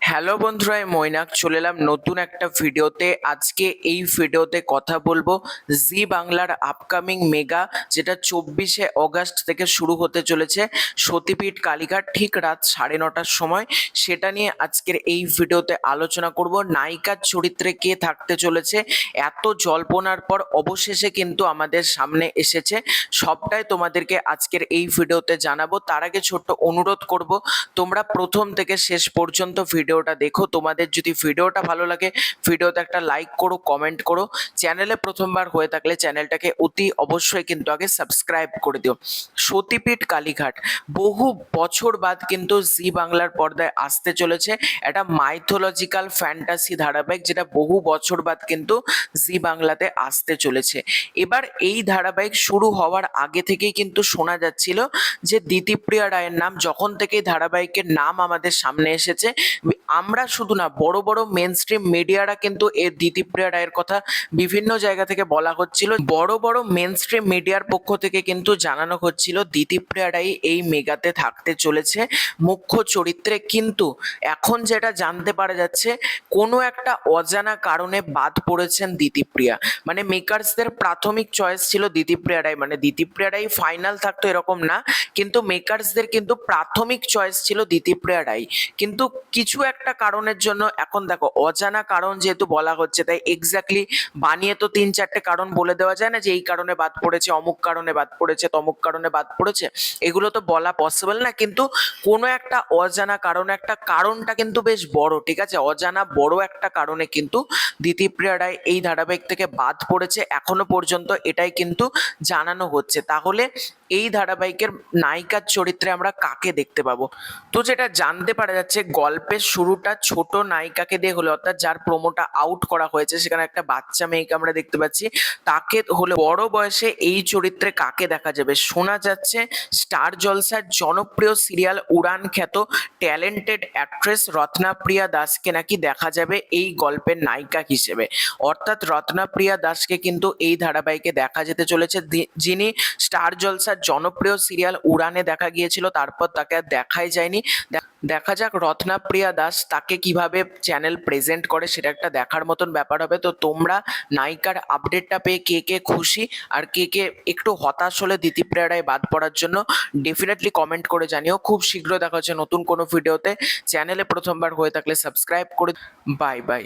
Hello বন্ধুরা, আমি মৈনাক চলে এলাম নতুন একটা ভিডিওতে। আজকে এই ভিডিওতে কথা বলবো জি বাংলার আপকামিং মেগা, যেটা 24শে অগাস্ট থেকে শুরু হতে চলেছে সতীপীঠ কালীঘাট ঠিক রাত 9:30টার সময়। সেটা নিয়ে আজকের এই ভিডিওতে আলোচনা করব। নায়িকার চরিত্রে কে থাকতে চলেছে, এত জল্পনার পর অবশেষে কিন্তু আমাদের সামনে এসেছে। সবটাই তোমাদেরকে আজকের এই ভিডিওতে জানাবো। তার আগে ছোট্ট অনুরোধ করব, তোমরা প্রথম থেকে শেষ পর্যন্ত ভিডিওটা দেখো। তোমাদের যদি ভিডিওটা ভালো লাগে, ভিডিওতে একটা লাইক করো, কমেন্ট করো। চ্যানেলে প্রথমবার হয়ে থাকলে চ্যানেলটাকে অতি অবশ্যই কিন্তু আগে সাবস্ক্রাইব করে দিও। সতীপীঠ কালীঘাট বহু বছর বাদ কিন্তু জি বাংলার পর্দায় আসতে চলেছে। একটা মাইথোলজিক্যাল ফ্যান্টাসি ধারাবাহিক, যেটা বহু বছর বাদ কিন্তু জি বাংলাতে আসতে চলেছে। এবার এই ধারাবাহিক শুরু হওয়ার আগে থেকেই কিন্তু শোনা যাচ্ছিল যে দিতিপ্রিয়া রায়ের নাম, যখন থেকে ধারাবাহিকের নাম আমাদের সামনে এসেছে, আমরা শুধু না, বড় বড় মেন স্ট্রিম মিডিয়ারা কিন্তু এই দিতিপ্রিয়া রায়ের কথা বিভিন্ন জায়গা থেকে বলা হচ্ছিল। বড় বড় মেন স্ট্রিম মিডিয়ার পক্ষ থেকে কিন্তু জানানো হচ্ছিল দিতিপ্রিয়া রায় এই মেগাতে থাকতে চলেছে মুখ্য চরিত্রে। কিন্তু এখন যেটা জানতে পারা যাচ্ছে, কোনো একটা অজানা কারণে বাদ পড়েছেন দিতিপ্রিয়া। মানে মেকার্সদের প্রাথমিক চয়েস ছিল দিতিপ্রিয়া রায়, মানে দিতিপ্রিয়া রায় ফাইনাল থাকতো এরকম না, কিন্তু মেকার্সদের কিন্তু প্রাথমিক চয়েস ছিল দিতিপ্রিয়া রায়। কিন্তু কিছু একটা কারণের জন্য, এখন দেখো অজানা কারণ যেহেতু বলা হচ্ছে, তাই এক্স্যাক্টলি বানিয়ে তো 3-4টে কারণ বলে দেওয়া যায় না যে এই কারণে বাদ পড়েছে, অমুক কারণে বাদ পড়েছে, তমুক কারণে বাদ পড়েছে, এগুলো তো বলা পসিবল না। কিন্তু কোনো একটা অজানা কারণ, একটা কারণটা কিন্তু বেশ বড়, ঠিক আছে, অজানা বড় একটা কারণে কিন্তু দিতিপ্রিয়া রায় এই ধারাবাহিক থেকে বাদ পড়েছে এখনো পর্যন্ত, এটাই কিন্তু জানানো হচ্ছে। তাহলে এই ধারাবাহিকের নায়িকার চরিত্রে আমরা কাকে দেখতে পাবো? তো যেটা জানতে পারা যাচ্ছে, গল্পের শুরুটা ছোট নায়িকাকে দিয়ে হলো, অর্থাৎ যার প্রোমোটা আউট করা হয়েছে, সেখানে একটা বাচ্চা মেয়েকে আমরা দেখতে পাচ্ছি। তাকে হলে বড় বয়সে এই চরিত্রে কাকে দেখা যাবে? শোনা যাচ্ছে স্টার জলসার জনপ্রিয় সিরিয়াল উড়ান খ্যাত ট্যালেন্টেড অ্যাক্ট্রেস রত্নাপ্রিয়া দাসকে নাকি দেখা যাবে এই গল্পের নায়িকা হিসেবে। অর্থাৎ রত্নাপ্রিয়া দাসকে কিন্তু এই ধারাবাহিকে দেখা যেতে চলেছে, যিনি স্টার জলসার জনপ্রিয় সিরিয়াল উড়ানে দেখা গিয়েছিল, তারপর তাকে আর দেখাই যায়নি। দেখা যাক রত্নাপ্রিয়া দাস তাকে কিভাবে চ্যানেল প্রেজেন্ট করে, সেটা একটা দেখার মতন ব্যাপার হবে। তো তোমরা নায়িকার আপডেটটা পেয়ে কে কে খুশি আর কে কে একটু হতাশ হলে দিতিপ্রিয়া রায় বাদ পড়ার জন্য, ডেফিনেটলি কমেন্ট করে জানিও। খুব শীঘ্র দেখা হচ্ছে নতুন কোনো ভিডিওতে। চ্যানেলে প্রথমবার হয়ে থাকলে সাবস্ক্রাইব করে। Bye bye.